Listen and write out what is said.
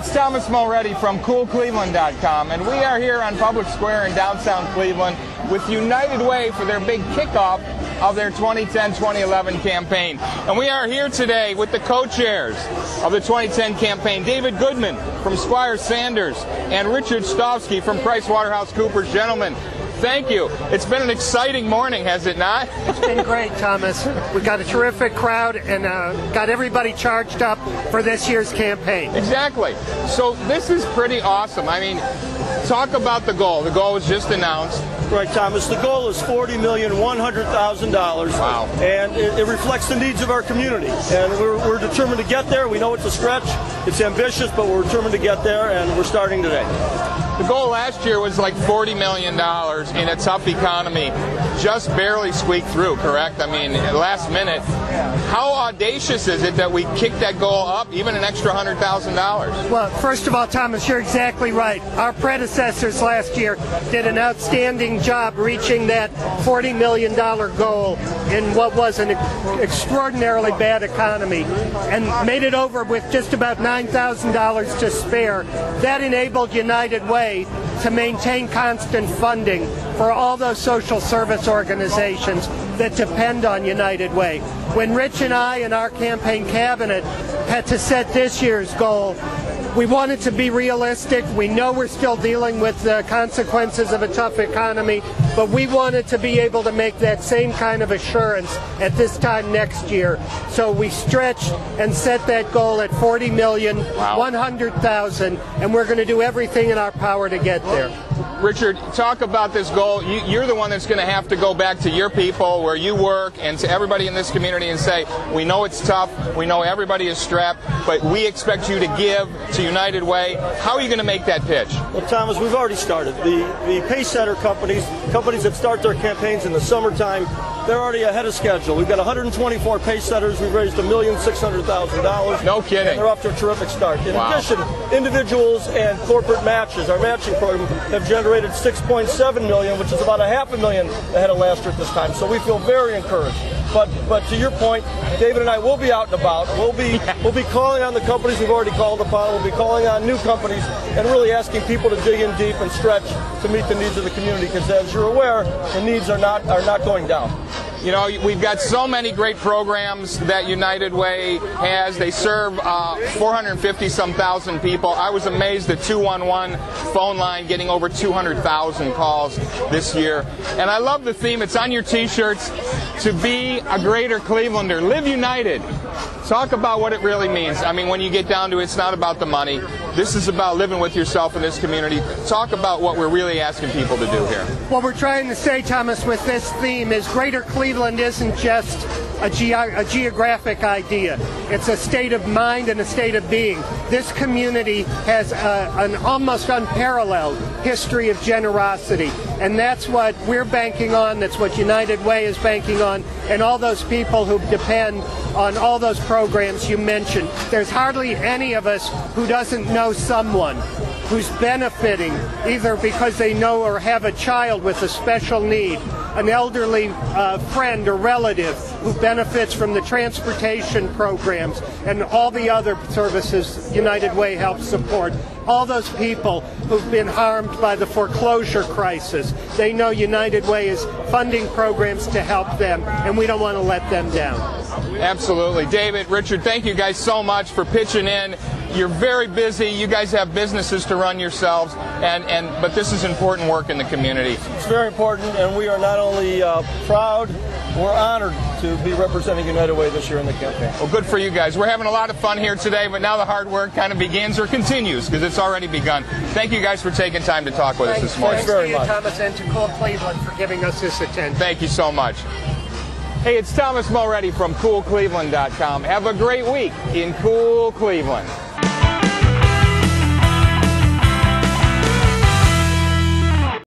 It's Thomas Mulready from CoolCleveland.com, and we are here on Public Square in downtown Cleveland with United Way for their big kickoff of their 2010-2011 campaign. And we are here today with the co-chairs of the 2010 campaign, David Goodman from Squire and Richard Stovsky from PricewaterhouseCoopers. Gentlemen, thank you. It's been an exciting morning, has it not? It's been great, Thomas. We got a terrific crowd and got everybody charged up for this year's campaign. Exactly. So this is pretty awesome. I mean, talk about the goal. The goal was just announced. Right, Thomas. The goal is $40,100,000. Wow. And it reflects the needs of our community. And we're determined to get there. We know it's a stretch. It's ambitious, but we're determined to get there, and we're starting today. The goal last year was like $40 million in a tough economy. Just barely squeaked through, correct? I mean, last minute. How audacious is it that we kicked that goal up, even an extra $100,000? Well, first of all, Thomas, you're exactly right. Our predecessors last year did an outstanding job reaching that $40 million goal in what was an extraordinarily bad economy and made it over with just about $9,000 to spare. That enabled United Way to maintain constant funding for all those social service organizations that depend on United Way. When Rich and I and our campaign cabinet had to set this year's goal, we wanted to be realistic. We know we're still dealing with the consequences of a tough economy, but we wanted to be able to make that same kind of assurance at this time next year. So we stretched and set that goal at $40,100,000, and we're going to do everything in our power to get there. Richard, talk about this goal. You're the one that's going to have to go back to your people where you work and to everybody in this community and say, we know it's tough, we know everybody is strapped, but we expect you to give to United Way. How are you going to make that pitch? Well, Thomas, we've already started. The pay center companies that start their campaigns in the summertime, they're already ahead of schedule. We've got 124 pay setters. We've raised $1,600,000. No kidding. And they're off to a terrific start. In addition, individuals and corporate matches, our matching program, have generated $6.7 million, which is about $500,000 ahead of last year at this time. So we feel very encouraged. But to your point, David and I will be out and about. We'll be calling on the companies we've already called upon. We'll be calling on new companies and really asking people to dig in deep and stretch to meet the needs of the community. Because as you're aware, the needs are not going down. You know, we've got so many great programs that United Way has. They serve 450-some thousand people. I was amazed at 211 phone line getting over 200,000 calls this year. And I love the theme. It's on your T-shirts. To be a greater Clevelander. Live United. Talk about what it really means. I mean, when you get down to it, it's not about the money. This is about living with yourself in this community. Talk about what we're really asking people to do here. What we're trying to say, Thomas, with this theme is Greater Cleveland isn't just a geographic idea. It's a state of mind and a state of being. This community has an almost unparalleled history of generosity, and that's what we're banking on, that's what United Way is banking on, and all those people who depend on all those programs you mentioned. There's hardly any of us who doesn't know someone who's benefiting either because they know or have a child with a special need, an elderly friend or relative who benefits from the transportation programs and all the other services United Way helps support. All those people who've been harmed by the foreclosure crisis, they know United Way is funding programs to help them, and we don't want to let them down. Absolutely. David, Richard, thank you guys so much for pitching in. You're very busy. You guys have businesses to run yourselves, but this is important work in the community. It's very important, and we are not only proud, we're honored to be representing United Way this year in the campaign. Well, good for you guys. We're having a lot of fun here today, but now the hard work kind of begins or continues because it's already begun. Thank you guys for taking time to talk with us this morning. Thanks very much, Thomas, and to Cool Cleveland for giving us this attention. Thank you so much. Hey, it's Thomas Mulready from CoolCleveland.com. Have a great week in Cool Cleveland.